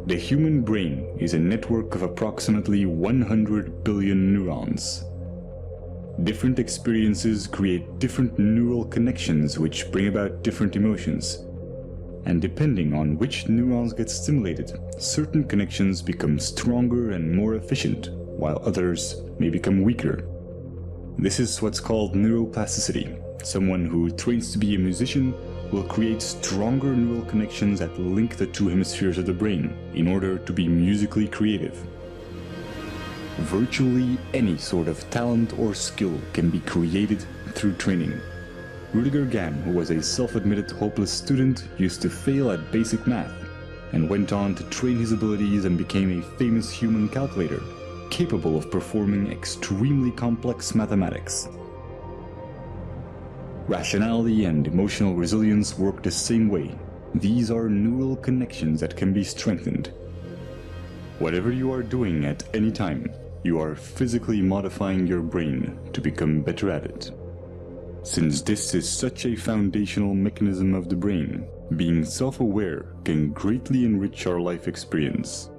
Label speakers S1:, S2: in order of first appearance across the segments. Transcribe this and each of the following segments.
S1: The human brain is a network of approximately 100 billion neurons. Different experiences create different neural connections which bring about different emotions. And depending on which neurons get stimulated, certain connections become stronger and more efficient, while others may become weaker. This is what's called neuroplasticity. Someone who trains to be a musician will create stronger neural connections that link the two hemispheres of the brain in order to be musically creative. Virtually any sort of talent or skill can be created through training. Rudiger Gamm, who was a self-admitted hopeless student, used to fail at basic math and went on to train his abilities and became a famous human calculator, capable of performing extremely complex mathematics. Rationality and emotional resilience work the same way. These are neural connections that can be strengthened. Whatever you are doing at any time, you are physically modifying your brain to become better at it. Since this is such a foundational mechanism of the brain, being self-aware can greatly enrich our life experience.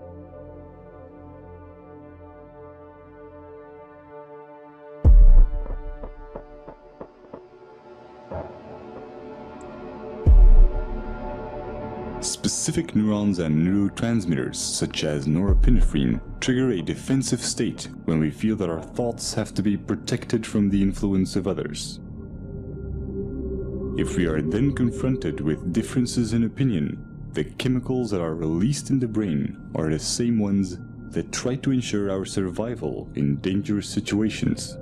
S1: Specific neurons and neurotransmitters, such as norepinephrine, trigger a defensive state when we feel that our thoughts have to be protected from the influence of others. If we are then confronted with differences in opinion, the chemicals that are released in the brain are the same ones that try to ensure our survival in dangerous situations.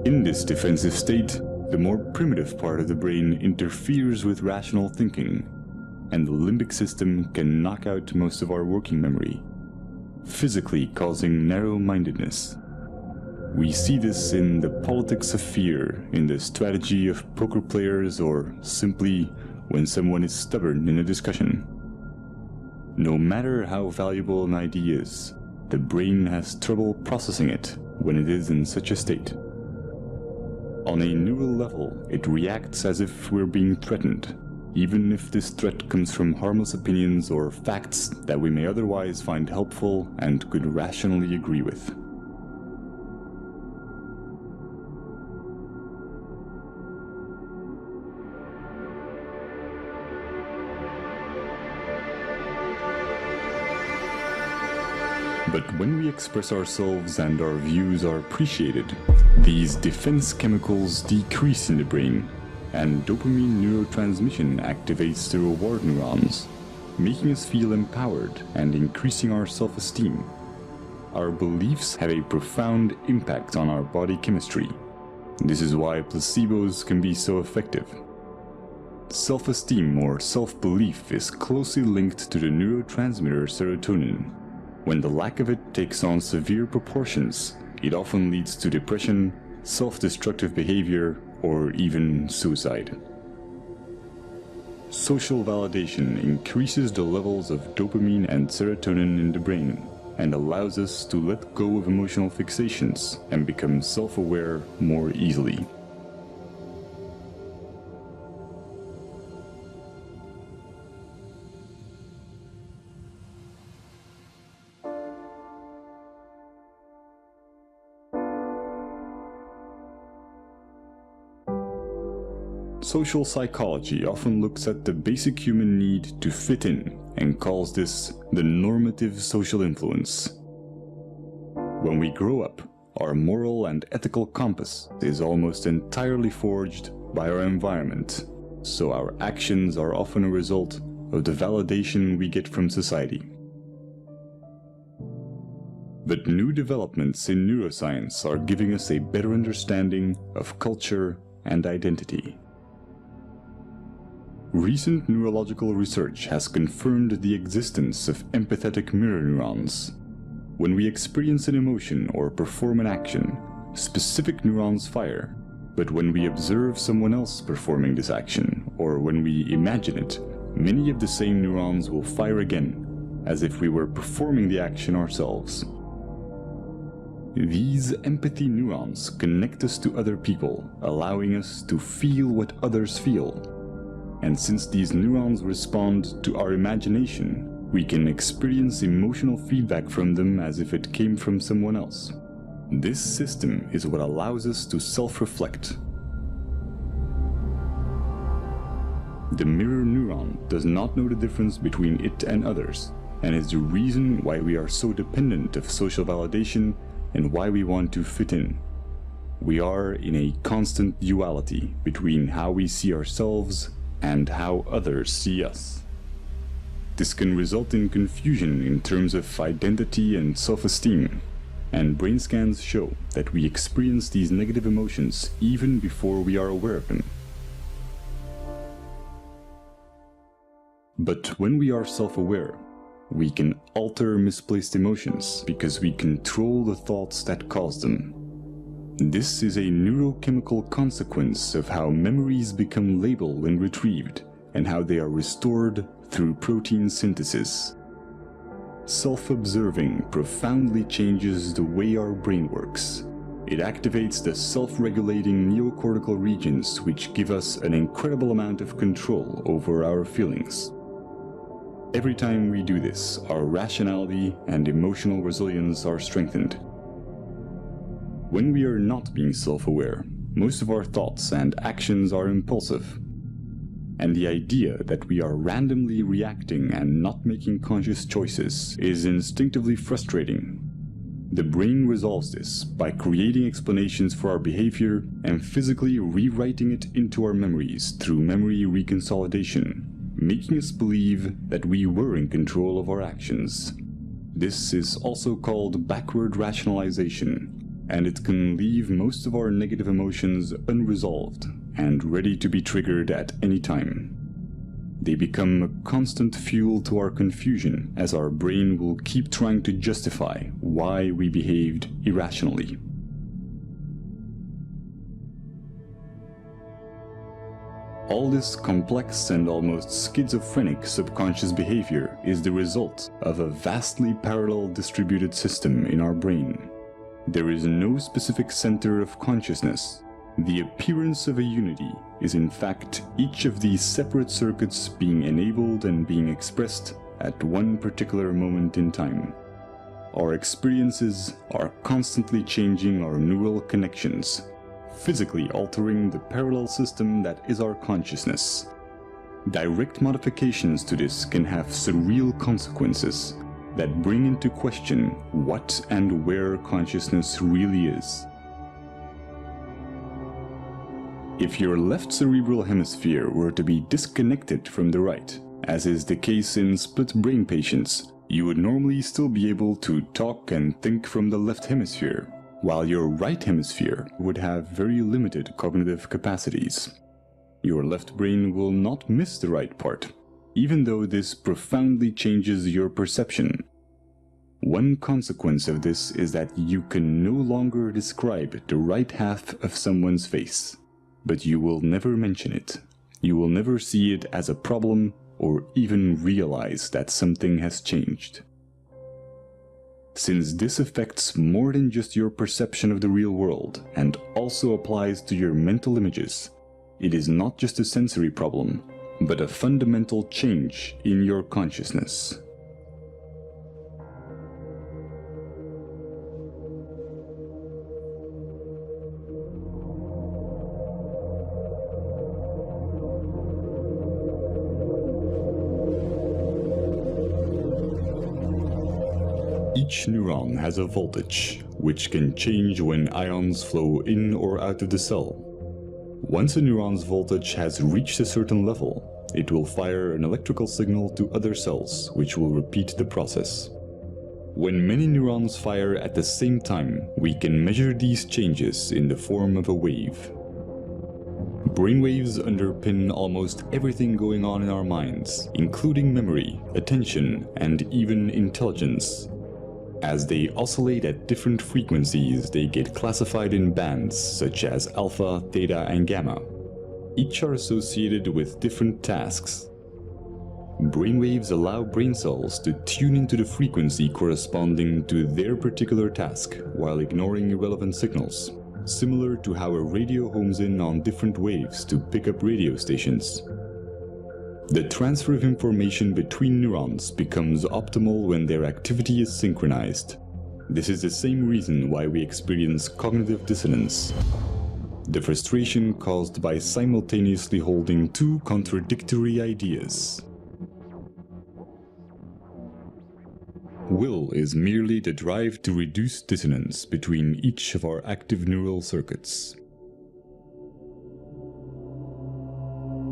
S1: In this defensive state, the more primitive part of the brain interferes with rational thinking, and the limbic system can knock out most of our working memory, physically causing narrow-mindedness. We see this in the politics of fear, in the strategy of poker players, or simply when someone is stubborn in a discussion. No matter how valuable an idea is, the brain has trouble processing it when it is in such a state. On a neural level, it reacts as if we're being threatened, even if this threat comes from harmless opinions or facts that we may otherwise find helpful and could rationally agree with. But when we express ourselves and our views are appreciated, these defense chemicals decrease in the brain, and dopamine neurotransmission activates the reward neurons, making us feel empowered and increasing our self-esteem. Our beliefs have a profound impact on our body chemistry. This is why placebos can be so effective. Self-esteem or self-belief is closely linked to the neurotransmitter serotonin. When the lack of it takes on severe proportions, it often leads to depression, self-destructive behavior, or even suicide. Social validation increases the levels of dopamine and serotonin in the brain and allows us to let go of emotional fixations and become self-aware more easily. Social psychology often looks at the basic human need to fit in and calls this the normative social influence. When we grow up, our moral and ethical compass is almost entirely forged by our environment, so our actions are often a result of the validation we get from society. But new developments in neuroscience are giving us a better understanding of culture and identity. Recent neurological research has confirmed the existence of empathetic mirror neurons. When we experience an emotion or perform an action, specific neurons fire. But when we observe someone else performing this action, or when we imagine it, many of the same neurons will fire again, as if we were performing the action ourselves. These empathy neurons connect us to other people, allowing us to feel what others feel. And since these neurons respond to our imagination, we can experience emotional feedback from them as if it came from someone else. This system is what allows us to self-reflect. The mirror neuron does not know the difference between it and others, and is the reason why we are so dependent of social validation and why we want to fit in. We are in a constant duality between how we see ourselves and how others see us. This can result in confusion in terms of identity and self-esteem, and brain scans show that we experience these negative emotions even before we are aware of them. But when we are self-aware, we can alter misplaced emotions because we control the thoughts that cause them. This is a neurochemical consequence of how memories become labeled when retrieved and how they are restored through protein synthesis. Self-observing profoundly changes the way our brain works. It activates the self-regulating neocortical regions, which give us an incredible amount of control over our feelings. Every time we do this, our rationality and emotional resilience are strengthened. When we are not being self-aware, most of our thoughts and actions are impulsive. And the idea that we are randomly reacting and not making conscious choices is instinctively frustrating. The brain resolves this by creating explanations for our behavior and physically rewriting it into our memories through memory reconsolidation, making us believe that we were in control of our actions. This is also called backward rationalization, and it can leave most of our negative emotions unresolved and ready to be triggered at any time. They become a constant fuel to our confusion, as our brain will keep trying to justify why we behaved irrationally. All this complex and almost schizophrenic subconscious behavior is the result of a vastly parallel distributed system in our brain. There is no specific center of consciousness. The appearance of a unity is in fact each of these separate circuits being enabled and being expressed at one particular moment in time. Our experiences are constantly changing our neural connections, physically altering the parallel system that is our consciousness. Direct modifications to this can have surreal consequences that bring into question what and where consciousness really is. If your left cerebral hemisphere were to be disconnected from the right, as is the case in split brain patients, you would normally still be able to talk and think from the left hemisphere, while your right hemisphere would have very limited cognitive capacities. Your left brain will not miss the right part, even though this profoundly changes your perception. One consequence of this is that you can no longer describe the right half of someone's face, but you will never mention it. You will never see it as a problem or even realize that something has changed. Since this affects more than just your perception of the real world and also applies to your mental images, it is not just a sensory problem, but a fundamental change in your consciousness. Each neuron has a voltage, which can change when ions flow in or out of the cell. Once a neuron's voltage has reached a certain level, it will fire an electrical signal to other cells, which will repeat the process. When many neurons fire at the same time, we can measure these changes in the form of a wave. Brainwaves underpin almost everything going on in our minds, including memory, attention, and even intelligence. As they oscillate at different frequencies, they get classified in bands such as alpha, theta, and gamma. Each are associated with different tasks. Brainwaves allow brain cells to tune into the frequency corresponding to their particular task while ignoring irrelevant signals, similar to how a radio homes in on different waves to pick up radio stations. The transfer of information between neurons becomes optimal when their activity is synchronized. This is the same reason why we experience cognitive dissonance, the frustration caused by simultaneously holding two contradictory ideas. Will is merely the drive to reduce dissonance between each of our active neural circuits.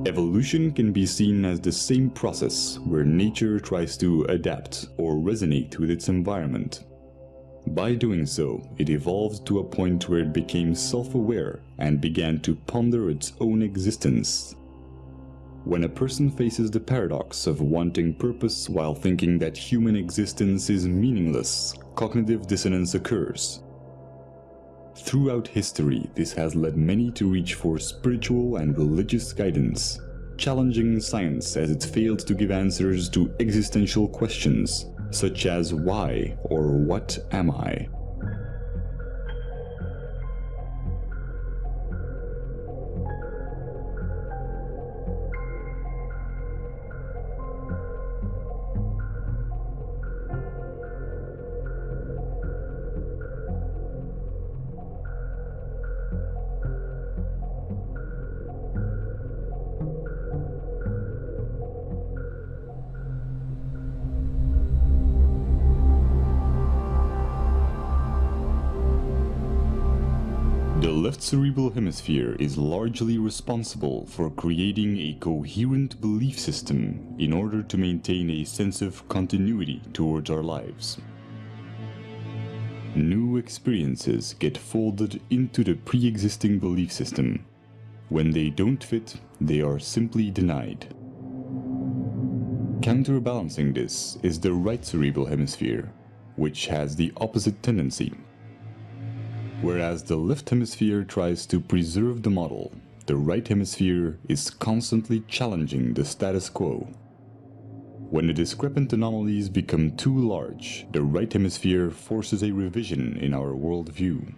S1: Evolution can be seen as the same process where nature tries to adapt or resonate with its environment. By doing so, it evolved to a point where it became self-aware and began to ponder its own existence. When a person faces the paradox of wanting purpose while thinking that human existence is meaningless, cognitive dissonance occurs. Throughout history, this has led many to reach for spiritual and religious guidance, challenging science as it failed to give answers to existential questions, such as why or what am I? The left cerebral hemisphere is largely responsible for creating a coherent belief system in order to maintain a sense of continuity towards our lives. New experiences get folded into the pre-existing belief system. When they don't fit, they are simply denied. Counterbalancing this is the right cerebral hemisphere, which has the opposite tendency. Whereas the left hemisphere tries to preserve the model, the right hemisphere is constantly challenging the status quo. When the discrepant anomalies become too large, the right hemisphere forces a revision in our worldview.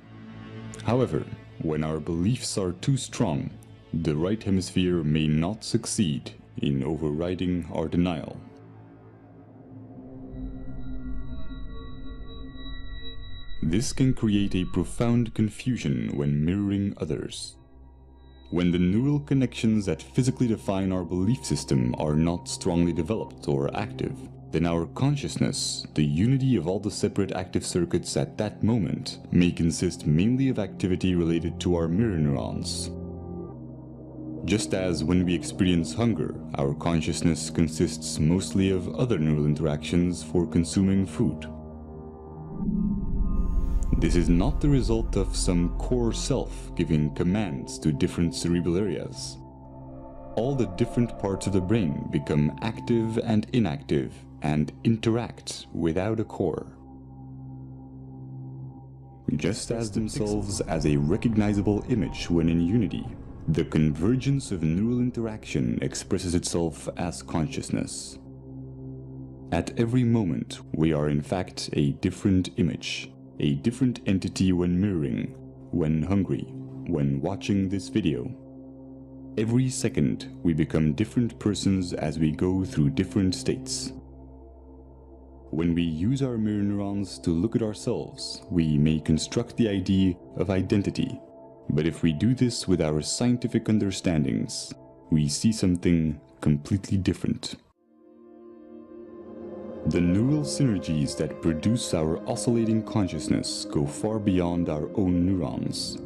S1: However, when our beliefs are too strong, the right hemisphere may not succeed in overriding our denial. This can create a profound confusion when mirroring others. When the neural connections that physically define our belief system are not strongly developed or active, then our consciousness, the unity of all the separate active circuits at that moment, may consist mainly of activity related to our mirror neurons. Just as when we experience hunger, our consciousness consists mostly of other neural interactions for consuming food. This is not the result of some core self giving commands to different cerebral areas. All the different parts of the brain become active and inactive and interact without a core. Just as themselves as a recognizable image when in unity, the convergence of neural interaction expresses itself as consciousness. At every moment, we are in fact a different image. A different entity when mirroring, when hungry, when watching this video. Every second, we become different persons as we go through different states. When we use our mirror neurons to look at ourselves, we may construct the idea of identity. But if we do this with our scientific understandings, we see something completely different. The neural synergies that produce our oscillating consciousness go far beyond our own neurons.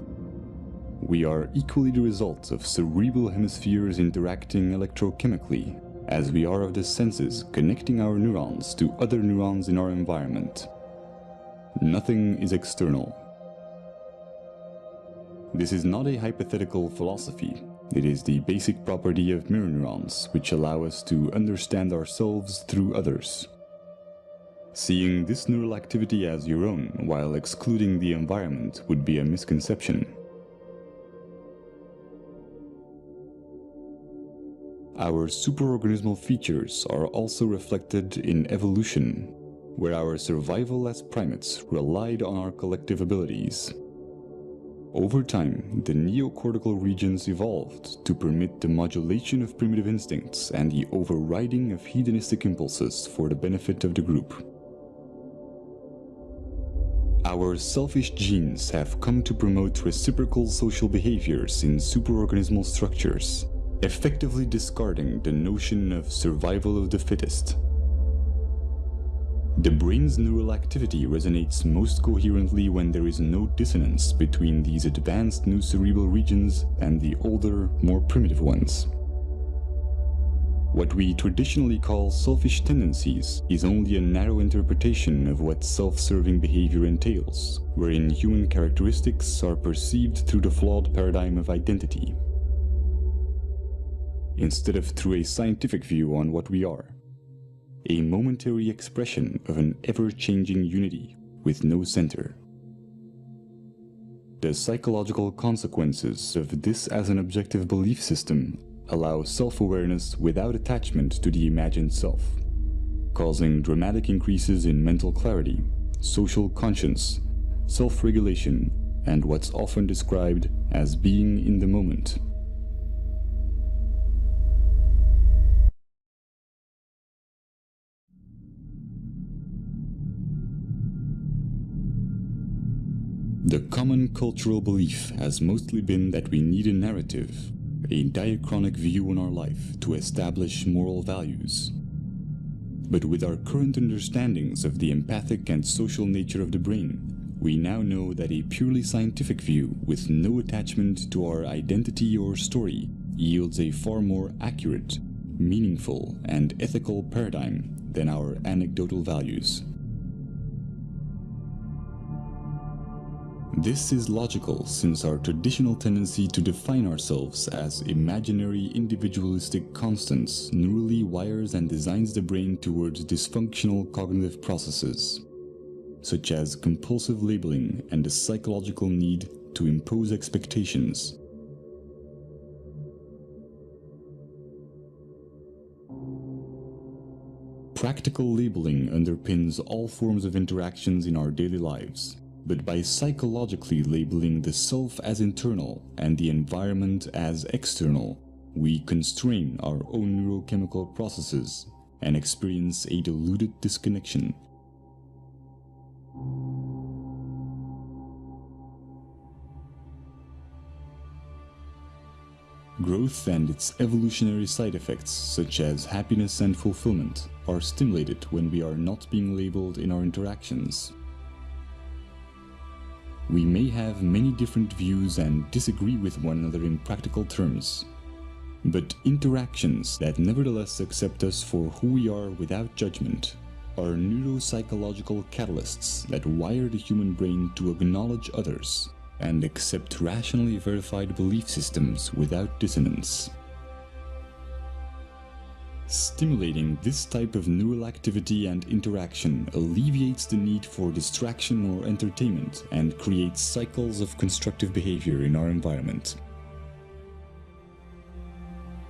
S1: We are equally the result of cerebral hemispheres interacting electrochemically, as we are of the senses connecting our neurons to other neurons in our environment. Nothing is external. This is not a hypothetical philosophy. It is the basic property of mirror neurons, which allow us to understand ourselves through others. Seeing this neural activity as your own while excluding the environment would be a misconception. Our superorganismal features are also reflected in evolution, where our survival as primates relied on our collective abilities. Over time, the neocortical regions evolved to permit the modulation of primitive instincts and the overriding of hedonistic impulses for the benefit of the group. Our selfish genes have come to promote reciprocal social behaviors in superorganismal structures, effectively discarding the notion of survival of the fittest. The brain's neural activity resonates most coherently when there is no dissonance between these advanced new cerebral regions and the older, more primitive ones. What we traditionally call selfish tendencies is only a narrow interpretation of what self-serving behavior entails, wherein human characteristics are perceived through the flawed paradigm of identity, instead of through a scientific view on what we are. A momentary expression of an ever-changing unity with no center. The psychological consequences of this as an objective belief system allow self-awareness without attachment to the imagined self, causing dramatic increases in mental clarity, social conscience, self-regulation, and what's often described as being in the moment. The common cultural belief has mostly been that we need a narrative, a diachronic view on our life to establish moral values. But with our current understandings of the empathic and social nature of the brain, we now know that a purely scientific view with no attachment to our identity or story yields a far more accurate, meaningful, and ethical paradigm than our anecdotal values. This is logical since our traditional tendency to define ourselves as imaginary individualistic constants neurally wires and designs the brain towards dysfunctional cognitive processes, such as compulsive labeling and the psychological need to impose expectations. Practical labeling underpins all forms of interactions in our daily lives. But by psychologically labeling the self as internal and the environment as external, we constrain our own neurochemical processes and experience a diluted disconnection. Growth and its evolutionary side effects, such as happiness and fulfillment, are stimulated when we are not being labeled in our interactions. We may have many different views and disagree with one another in practical terms, but interactions that nevertheless accept us for who we are without judgment are neuropsychological catalysts that wire the human brain to acknowledge others and accept rationally verified belief systems without dissonance. Stimulating this type of neural activity and interaction alleviates the need for distraction or entertainment and creates cycles of constructive behavior in our environment.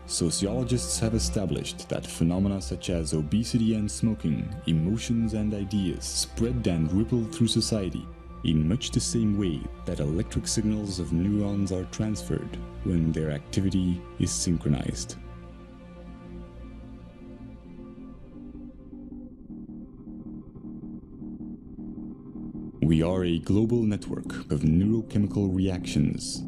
S1: Sociologists have established that phenomena such as obesity and smoking, emotions and ideas spread and ripple through society in much the same way that electric signals of neurons are transferred when their activity is synchronized. We are a global network of neurochemical reactions,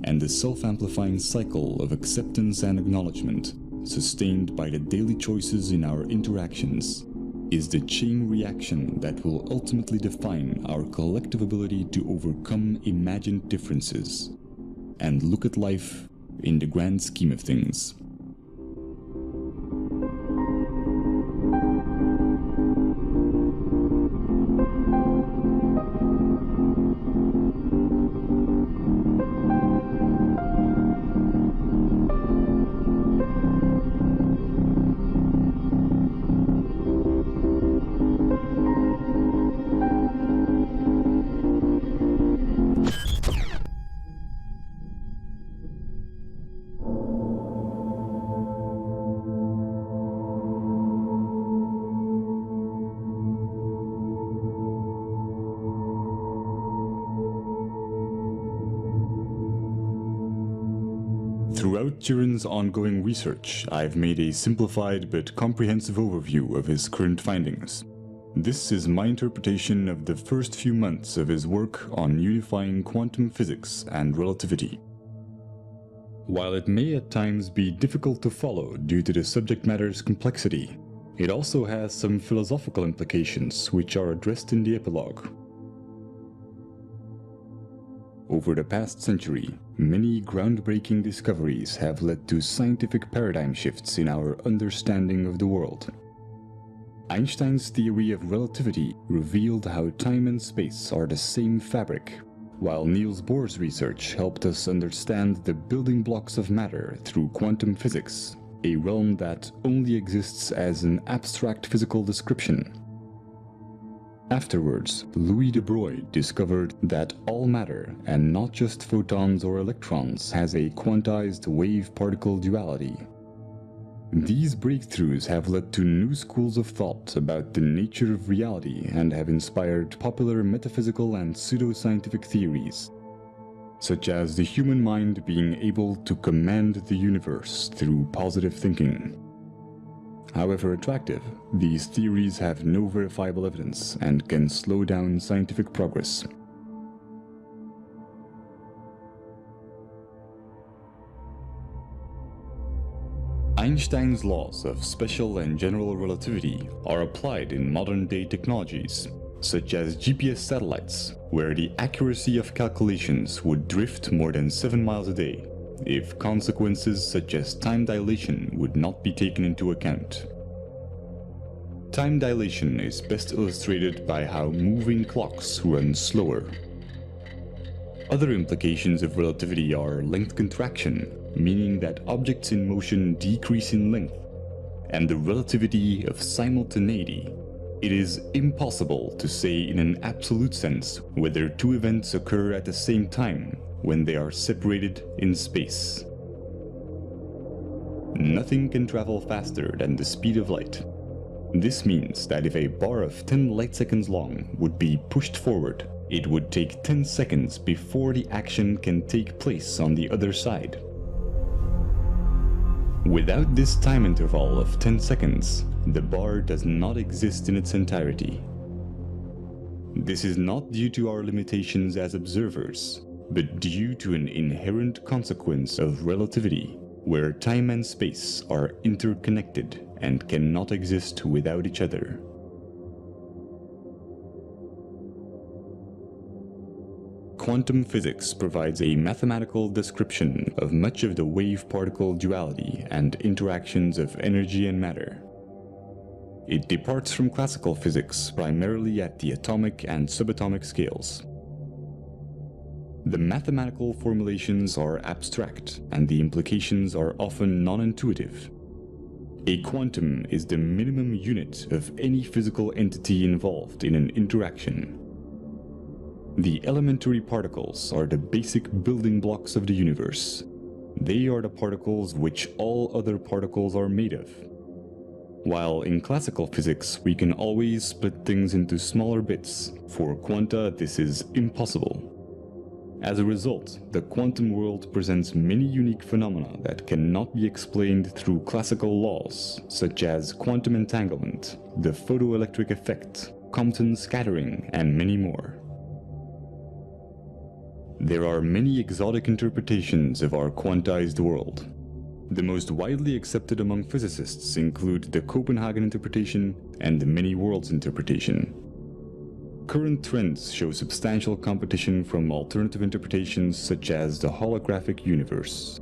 S1: and the self-amplifying cycle of acceptance and acknowledgement, sustained by the daily choices in our interactions, is the chain reaction that will ultimately define our collective ability to overcome imagined differences and look at life in the grand scheme of things. Throughout Jiren's ongoing research, I've made a simplified but comprehensive overview of his current findings. This is my interpretation of the first few months of his work on unifying quantum physics and relativity. While it may at times be difficult to follow due to the subject matter's complexity, it also has some philosophical implications which are addressed in the epilogue. Over the past century, many groundbreaking discoveries have led to scientific paradigm shifts in our understanding of the world. Einstein's theory of relativity revealed how time and space are the same fabric, while Niels Bohr's research helped us understand the building blocks of matter through quantum physics, a realm that only exists as an abstract physical description. Afterwards, Louis de Broglie discovered that all matter, and not just photons or electrons, has a quantized wave-particle duality. These breakthroughs have led to new schools of thought about the nature of reality and have inspired popular metaphysical and pseudoscientific theories, such as the human mind being able to command the universe through positive thinking. However attractive, these theories have no verifiable evidence and can slow down scientific progress. Einstein's laws of special and general relativity are applied in modern-day technologies, such as GPS satellites, where the accuracy of calculations would drift more than 7 miles a day, if consequences such as time dilation would not be taken into account. Time dilation is best illustrated by how moving clocks run slower. Other implications of relativity are length contraction, meaning that objects in motion decrease in length, and the relativity of simultaneity. It is impossible to say in an absolute sense whether two events occur at the same time when they are separated in space. Nothing can travel faster than the speed of light. This means that if a bar of 10 light seconds long would be pushed forward, it would take 10 seconds before the action can take place on the other side. Without this time interval of 10 seconds, the bar does not exist in its entirety. This is not due to our limitations as observers, but due to an inherent consequence of relativity, where time and space are interconnected and cannot exist without each other. Quantum physics provides a mathematical description of much of the wave-particle duality and interactions of energy and matter. It departs from classical physics primarily at the atomic and subatomic scales. The mathematical formulations are abstract, and the implications are often non-intuitive. A quantum is the minimum unit of any physical entity involved in an interaction. The elementary particles are the basic building blocks of the universe. They are the particles which all other particles are made of. While in classical physics we can always split things into smaller bits, for quanta this is impossible. As a result, the quantum world presents many unique phenomena that cannot be explained through classical laws, such as quantum entanglement, the photoelectric effect, Compton scattering, and many more. There are many exotic interpretations of our quantized world. The most widely accepted among physicists include the Copenhagen interpretation and the many worlds interpretation. Current trends show substantial competition from alternative interpretations such as the holographic universe.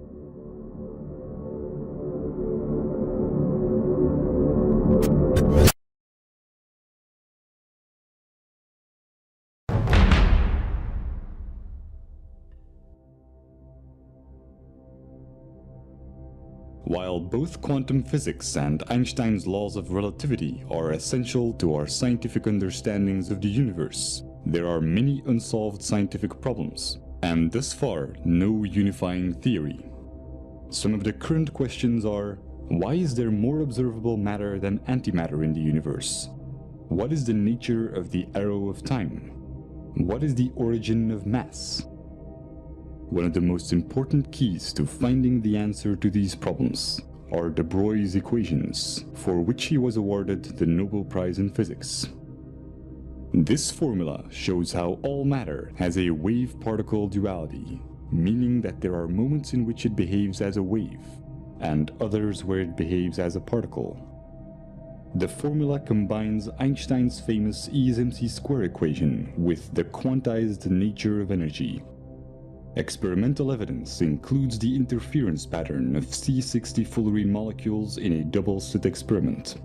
S1: While both quantum physics and Einstein's laws of relativity are essential to our scientific understandings of the universe, there are many unsolved scientific problems, and thus far, no unifying theory. Some of the current questions are: why is there more observable matter than antimatter in the universe? What is the nature of the arrow of time? What is the origin of mass? One of the most important keys to finding the answer to these problems are de Broglie's equations, for which he was awarded the Nobel Prize in Physics. This formula shows how all matter has a wave-particle duality, meaning that there are moments in which it behaves as a wave, and others where it behaves as a particle. The formula combines Einstein's famous E is mc squared equation with the quantized nature of energy. Experimental evidence includes the interference pattern of C60 fullerene molecules in a double-slit experiment.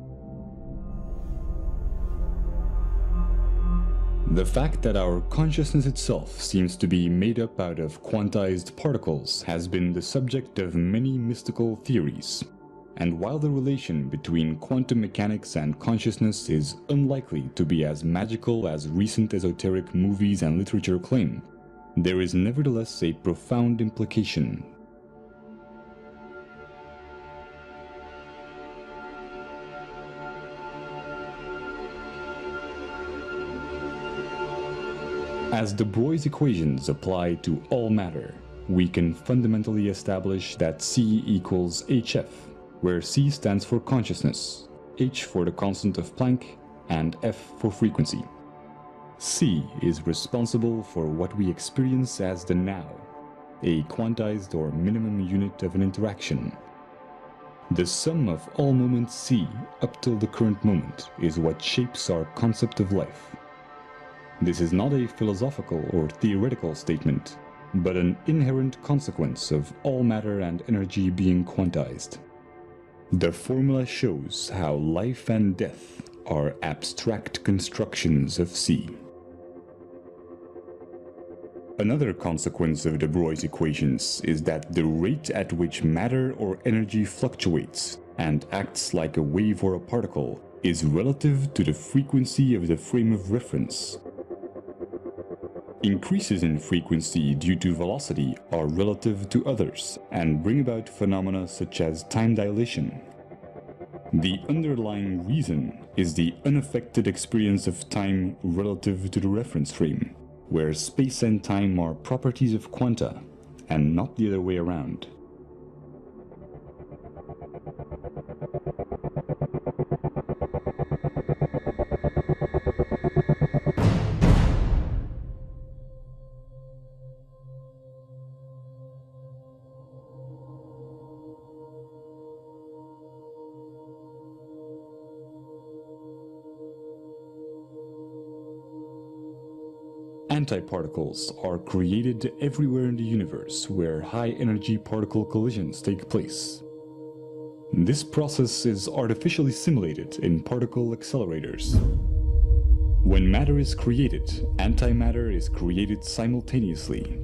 S1: The fact that our consciousness itself seems to be made up out of quantized particles has been the subject of many mystical theories. And while the relation between quantum mechanics and consciousness is unlikely to be as magical as recent esoteric movies and literature claim, there is nevertheless a profound implication. As de Broglie's equations apply to all matter, we can fundamentally establish that C equals hf, where C stands for consciousness, h for the constant of Planck, and f for frequency. C is responsible for what we experience as the now, a quantized or minimum unit of an interaction. The sum of all moments C up till the current moment is what shapes our concept of life. This is not a philosophical or theoretical statement, but an inherent consequence of all matter and energy being quantized. The formula shows how life and death are abstract constructions of C. Another consequence of de Broglie's equations is that the rate at which matter or energy fluctuates and acts like a wave or a particle is relative to the frequency of the frame of reference. Increases in frequency due to velocity are relative to others and bring about phenomena such as time dilation. The underlying reason is the unaffected experience of time relative to the reference frame, where space and time are properties of quanta, and not the other way around. Antiparticles are created everywhere in the universe where high-energy particle collisions take place. This process is artificially simulated in particle accelerators. When matter is created, antimatter is created simultaneously.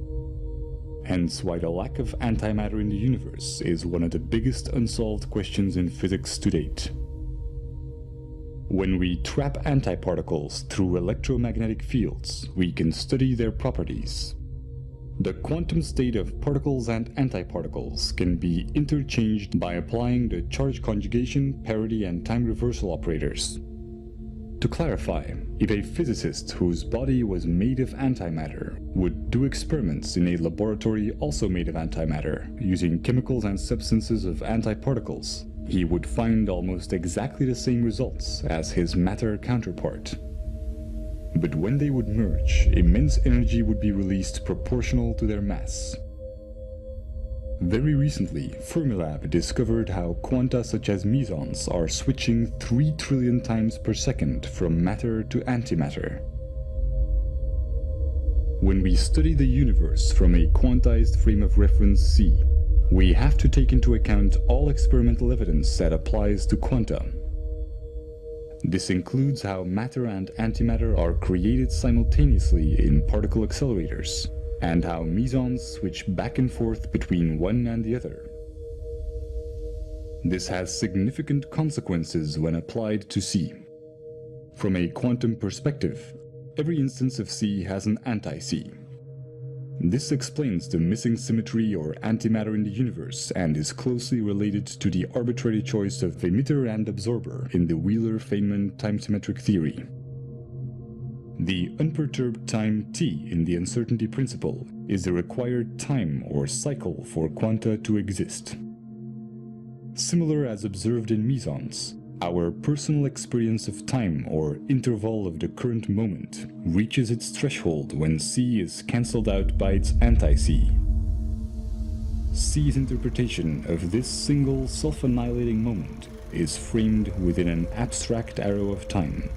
S1: Hence why the lack of antimatter in the universe is one of the biggest unsolved questions in physics to date. When we trap antiparticles through electromagnetic fields, we can study their properties. The quantum state of particles and antiparticles can be interchanged by applying the charge conjugation, parity, and time reversal operators. To clarify, if a physicist whose body was made of antimatter would do experiments in a laboratory also made of antimatter, using chemicals and substances of antiparticles, he would find almost exactly the same results as his matter counterpart. But when they would merge, immense energy would be released proportional to their mass. Very recently, Fermilab discovered how quanta such as mesons are switching 3 trillion times per second from matter to antimatter. When we study the universe from a quantized frame of reference C, we have to take into account all experimental evidence that applies to quanta. This includes how matter and antimatter are created simultaneously in particle accelerators, and how mesons switch back and forth between one and the other. This has significant consequences when applied to C. From a quantum perspective, every instance of C has an anti-C. This explains the missing symmetry or antimatter in the universe and is closely related to the arbitrary choice of emitter and absorber in the Wheeler-Feynman time-symmetric theory. The unperturbed time t in the uncertainty principle is the required time or cycle for quanta to exist. Similar as observed in mesons, our personal experience of time or interval of the current moment reaches its threshold when c is cancelled out by its anti-c. C's interpretation of this single self-annihilating moment is framed within an abstract arrow of time.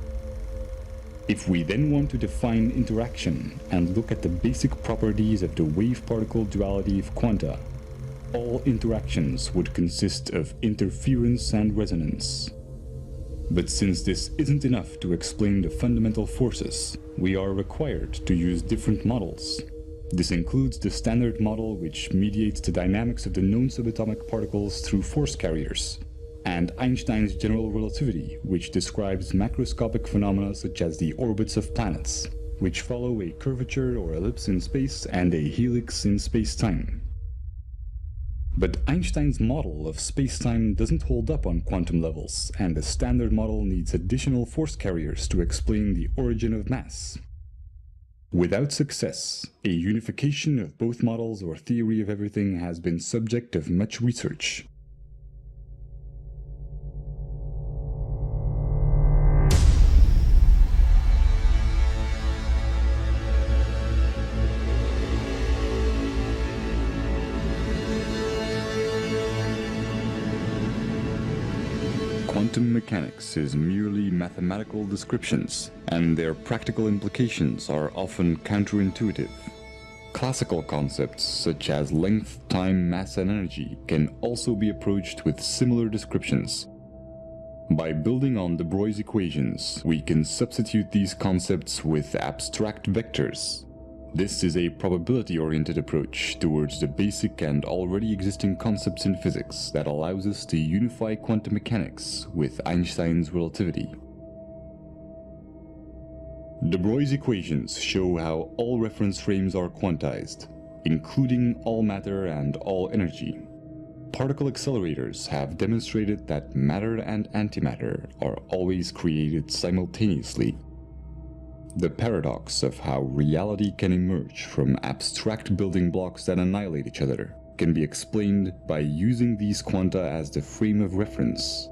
S1: If we then want to define interaction and look at the basic properties of the wave-particle duality of quanta, all interactions would consist of interference and resonance. But since this isn't enough to explain the fundamental forces, we are required to use different models. This includes the standard model, which mediates the dynamics of the known subatomic particles through force carriers, and Einstein's general relativity, which describes macroscopic phenomena such as the orbits of planets, which follow a curvature or ellipse in space and a helix in space-time. But Einstein's model of space-time doesn't hold up on quantum levels, and the standard model needs additional force carriers to explain the origin of mass. Without success, a unification of both models or theory of everything has been subject of much research. Quantum mechanics is merely mathematical descriptions, and their practical implications are often counterintuitive. Classical concepts such as length, time, mass, and energy can also be approached with similar descriptions. By building on de Broglie's equations, we can substitute these concepts with abstract vectors. This is a probability-oriented approach towards the basic and already existing concepts in physics that allows us to unify quantum mechanics with Einstein's relativity. De Broglie's equations show how all reference frames are quantized, including all matter and all energy. Particle accelerators have demonstrated that matter and antimatter are always created simultaneously. The paradox of how reality can emerge from abstract building blocks that annihilate each other can be explained by using these quanta as the frame of reference.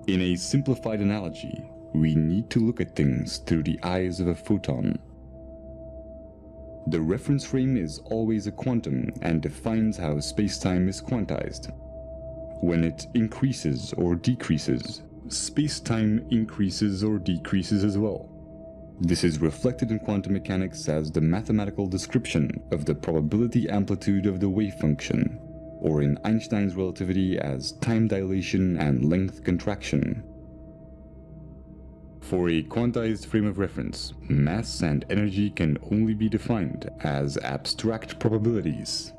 S1: In a simplified analogy, we need to look at things through the eyes of a photon. The reference frame is always a quantum and defines how space-time is quantized. When it increases or decreases, space-time increases or decreases as well. This is reflected in quantum mechanics as the mathematical description of the probability amplitude of the wave function, or in Einstein's relativity as time dilation and length contraction. For a quantized frame of reference, mass and energy can only be defined as abstract probabilities.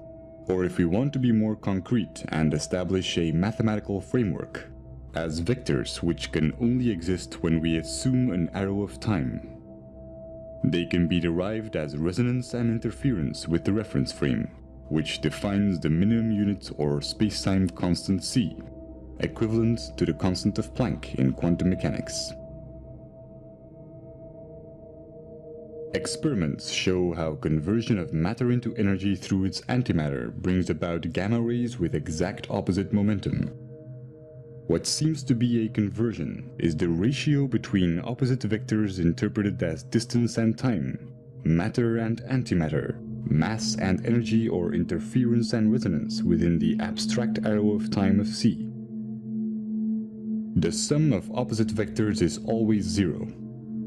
S1: Or if we want to be more concrete and establish a mathematical framework, as vectors which can only exist when we assume an arrow of time. They can be derived as resonance and interference with the reference frame, which defines the minimum unit or space-time constant c, equivalent to the constant of Planck in quantum mechanics. Experiments show how conversion of matter into energy through its antimatter brings about gamma rays with exact opposite momentum. What seems to be a conversion is the ratio between opposite vectors interpreted as distance and time, matter and antimatter, mass and energy, or interference and resonance within the abstract arrow of time of c. The sum of opposite vectors is always zero.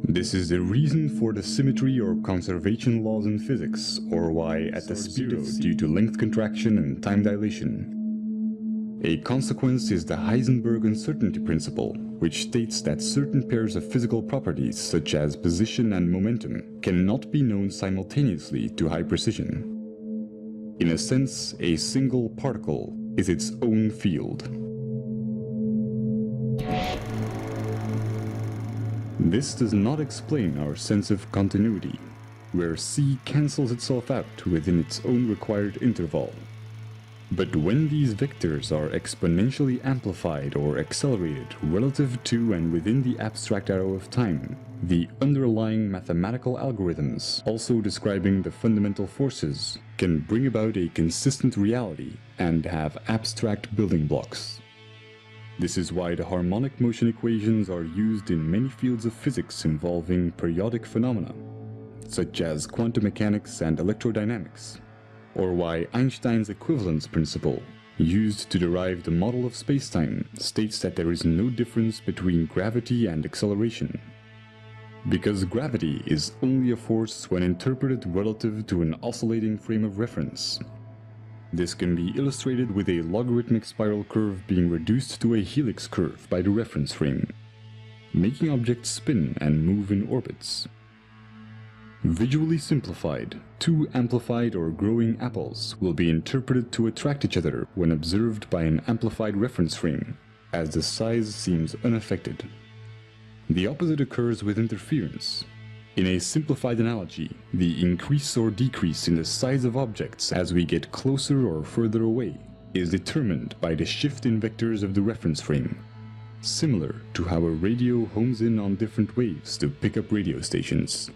S1: This is the reason for the symmetry or conservation laws in physics, or why at the speed of c due to length contraction and time dilation. A consequence is the Heisenberg uncertainty principle, which states that certain pairs of physical properties, such as position and momentum, cannot be known simultaneously to high precision. In a sense, a single particle is its own field. This does not explain our sense of continuity, where c cancels itself out within its own required interval. But when these vectors are exponentially amplified or accelerated relative to and within the abstract arrow of time, the underlying mathematical algorithms, also describing the fundamental forces, can bring about a consistent reality and have abstract building blocks. This is why the harmonic motion equations are used in many fields of physics involving periodic phenomena, such as quantum mechanics and electrodynamics, or why Einstein's equivalence principle, used to derive the model of spacetime, states that there is no difference between gravity and acceleration. Because gravity is only a force when interpreted relative to an oscillating frame of reference. This can be illustrated with a logarithmic spiral curve being reduced to a helix curve by the reference frame, making objects spin and move in orbits. Visually simplified, two amplified or growing apples will be interpreted to attract each other when observed by an amplified reference frame, as the size seems unaffected. The opposite occurs with interference. In a simplified analogy, the increase or decrease in the size of objects as we get closer or further away is determined by the shift in vectors of the reference frame, similar to how a radio homes in on different waves to pick up radio stations.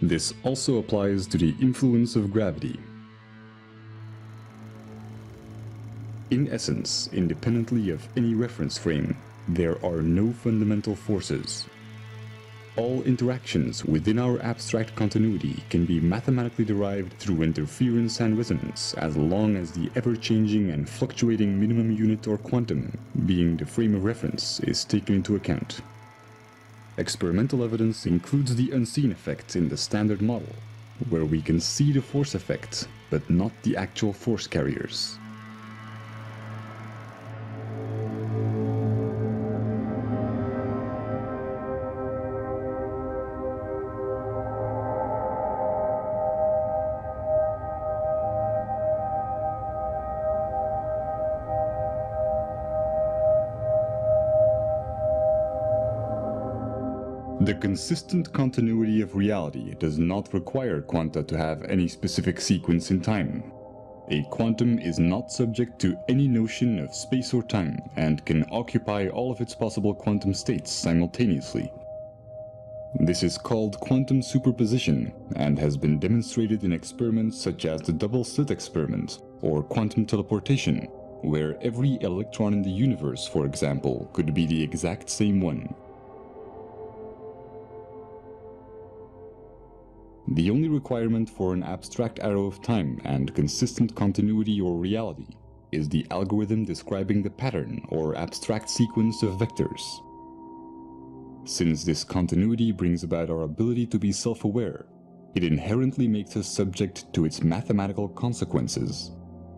S1: This also applies to the influence of gravity. In essence, independently of any reference frame, there are no fundamental forces. All interactions within our abstract continuity can be mathematically derived through interference and resonance as long as the ever-changing and fluctuating minimum unit or quantum, being the frame of reference, is taken into account. Experimental evidence includes the unseen effect in the standard model, where we can see the force effect, but not the actual force carriers. The consistent continuity of reality does not require quanta to have any specific sequence in time. A quantum is not subject to any notion of space or time and can occupy all of its possible quantum states simultaneously. This is called quantum superposition and has been demonstrated in experiments such as the double-slit experiment or quantum teleportation, where every electron in the universe, for example, could be the exact same one. The only requirement for an abstract arrow of time and consistent continuity or reality is the algorithm describing the pattern or abstract sequence of vectors. Since this continuity brings about our ability to be self-aware, it inherently makes us subject to its mathematical consequences,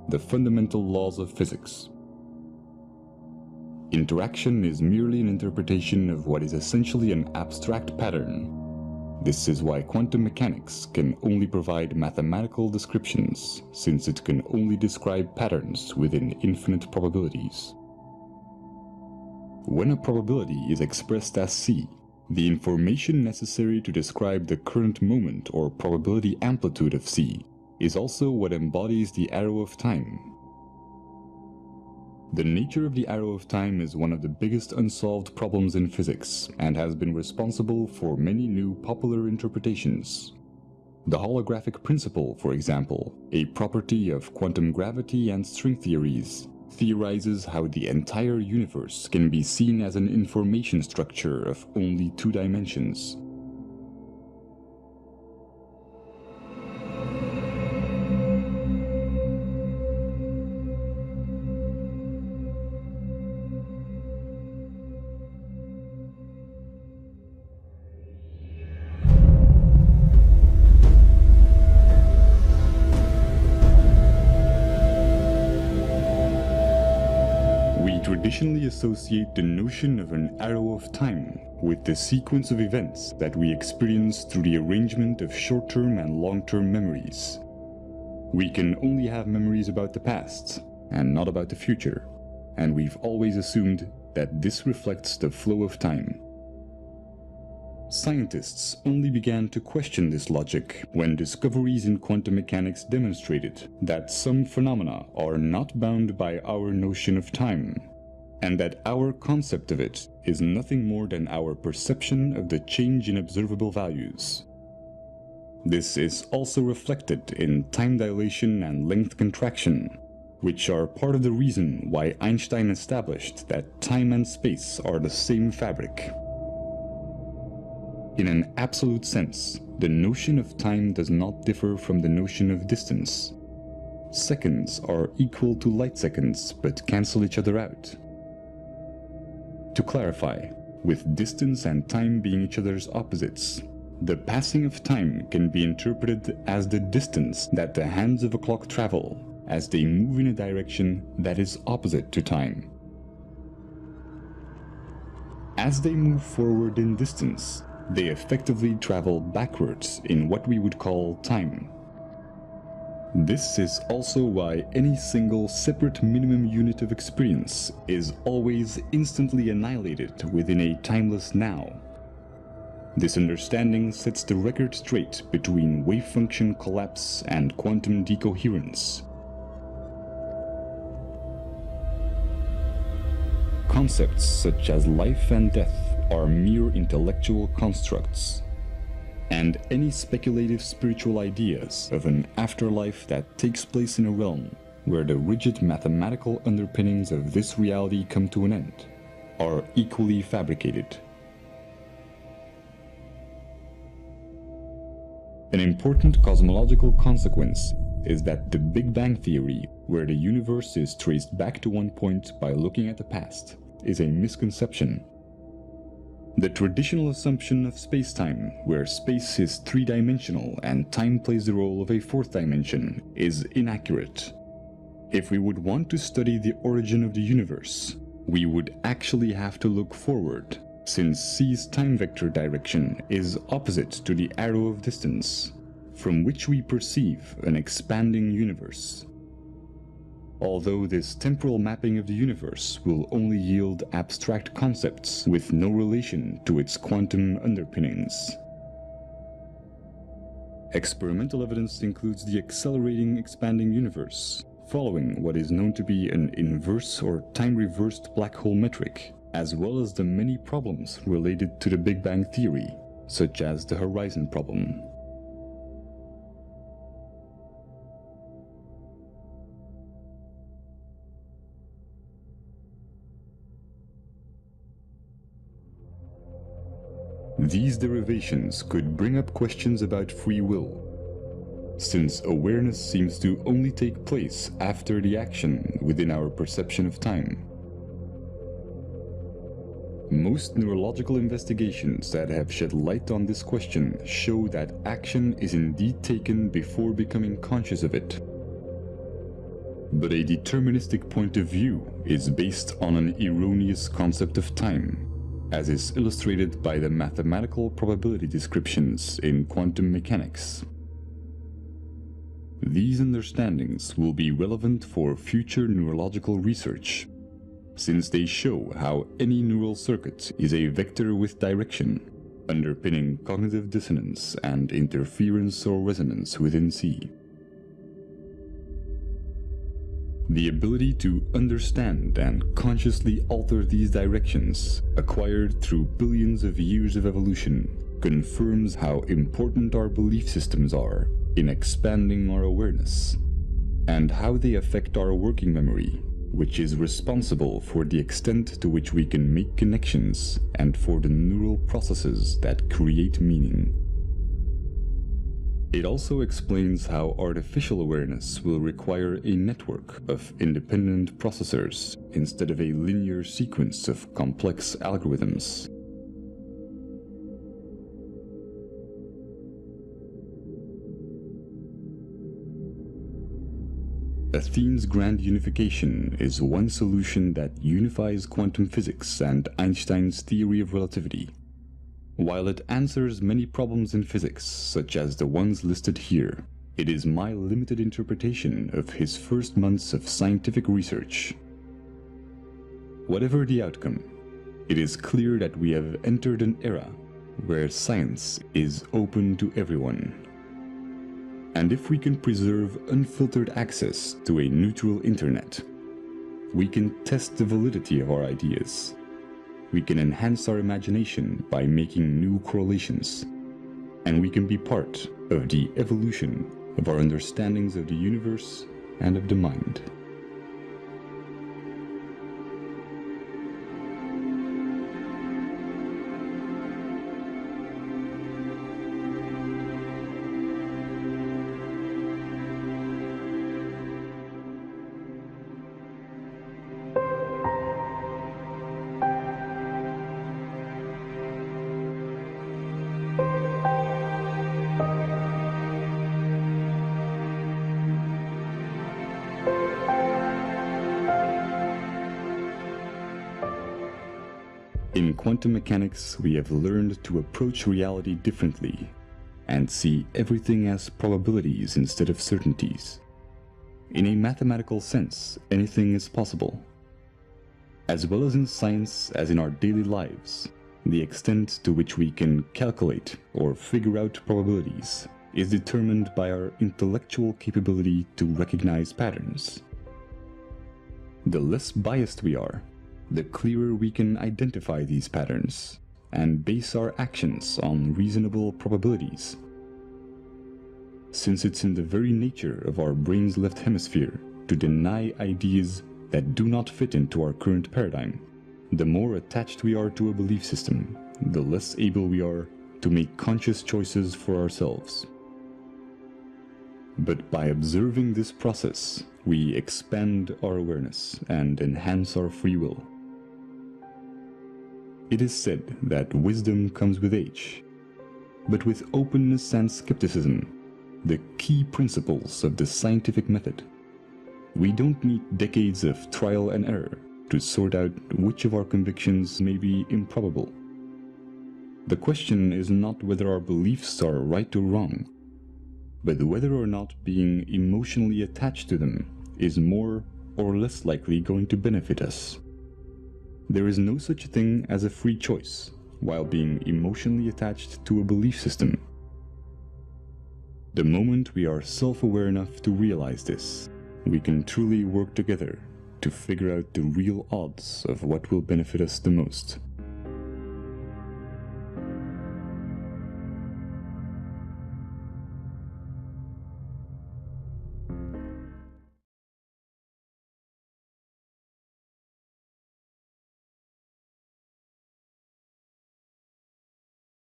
S1: the fundamental laws of physics. Interaction is merely an interpretation of what is essentially an abstract pattern. This is why quantum mechanics can only provide mathematical descriptions, since it can only describe patterns within infinite probabilities. When a probability is expressed as C, the information necessary to describe the current moment or probability amplitude of C is also what embodies the arrow of time. The nature of the arrow of time is one of the biggest unsolved problems in physics and has been responsible for many new popular interpretations. The holographic principle, for example, a property of quantum gravity and string theories, theorizes how the entire universe can be seen as an information structure of only 2 dimensions. Traditionally associate the notion of an arrow of time with the sequence of events that we experience through the arrangement of short-term and long-term memories. We can only have memories about the past and not about the future, and we've always assumed that this reflects the flow of time. Scientists only began to question this logic when discoveries in quantum mechanics demonstrated that some phenomena are not bound by our notion of time, and that our concept of it is nothing more than our perception of the change in observable values. This is also reflected in time dilation and length contraction, which are part of the reason why Einstein established that time and space are the same fabric. In an absolute sense, the notion of time does not differ from the notion of distance. Seconds are equal to light seconds, but cancel each other out. To clarify, with distance and time being each other's opposites, the passing of time can be interpreted as the distance that the hands of a clock travel as they move in a direction that is opposite to time. As they move forward in distance, they effectively travel backwards in what we would call time. This is also why any single separate minimum unit of experience is always instantly annihilated within a timeless now. This understanding sets the record straight between wave function collapse and quantum decoherence. Concepts such as life and death are mere intellectual constructs, and any speculative spiritual ideas of an afterlife that takes place in a realm where the rigid mathematical underpinnings of this reality come to an end are equally fabricated. An important cosmological consequence is that the Big Bang Theory, where the universe is traced back to one point by looking at the past, is a misconception. The traditional assumption of space-time, where space is three-dimensional and time plays the role of a fourth dimension, is inaccurate. If we would want to study the origin of the universe, we would actually have to look forward, since c's time vector direction is opposite to the arrow of distance, from which we perceive an expanding universe. Although this temporal mapping of the universe will only yield abstract concepts with no relation to its quantum underpinnings. Experimental evidence includes the accelerating expanding universe, following what is known to be an inverse or time-reversed black hole metric, as well as the many problems related to the Big Bang Theory, such as the horizon problem. These derivations could bring up questions about free will, since awareness seems to only take place after the action within our perception of time. Most neurological investigations that have shed light on this question show that action is indeed taken before becoming conscious of it. But a deterministic point of view is based on an erroneous concept of time, as is illustrated by the mathematical probability descriptions in quantum mechanics. These understandings will be relevant for future neurological research, since they show how any neural circuit is a vector with direction, underpinning cognitive dissonance and interference or resonance within C. The ability to understand and consciously alter these directions, acquired through billions of years of evolution, confirms how important our belief systems are in expanding our awareness, and how they affect our working memory, which is responsible for the extent to which we can make connections and for the neural processes that create meaning. It also explains how artificial awareness will require a network of independent processors instead of a linear sequence of complex algorithms. Athene's grand unification is one solution that unifies quantum physics and Einstein's theory of relativity. While it answers many problems in physics, such as the ones listed here, it is my limited interpretation of his first months of scientific research. Whatever the outcome, it is clear that we have entered an era where science is open to everyone. And if we can preserve unfiltered access to a neutral internet, we can test the validity of our ideas. We can enhance our imagination by making new correlations, and we can be part of the evolution of our understandings of the universe and of the mind. In quantum mechanics, we have learned to approach reality differently and see everything as probabilities instead of certainties. In a mathematical sense, anything is possible. As well as in science as in our daily lives, the extent to which we can calculate or figure out probabilities is determined by our intellectual capability to recognize patterns. The less biased we are, the clearer we can identify these patterns and base our actions on reasonable probabilities. Since it's in the very nature of our brain's left hemisphere to deny ideas that do not fit into our current paradigm, the more attached we are to a belief system, the less able we are to make conscious choices for ourselves. But by observing this process, we expand our awareness and enhance our free will. It is said that wisdom comes with age, but with openness and skepticism, the key principles of the scientific method. We don't need decades of trial and error to sort out which of our convictions may be improbable. The question is not whether our beliefs are right or wrong, but whether or not being emotionally attached to them is more or less likely going to benefit us. There is no such thing as a free choice while being emotionally attached to a belief system. The moment we are self-aware enough to realize this, we can truly work together to figure out the real odds of what will benefit us the most.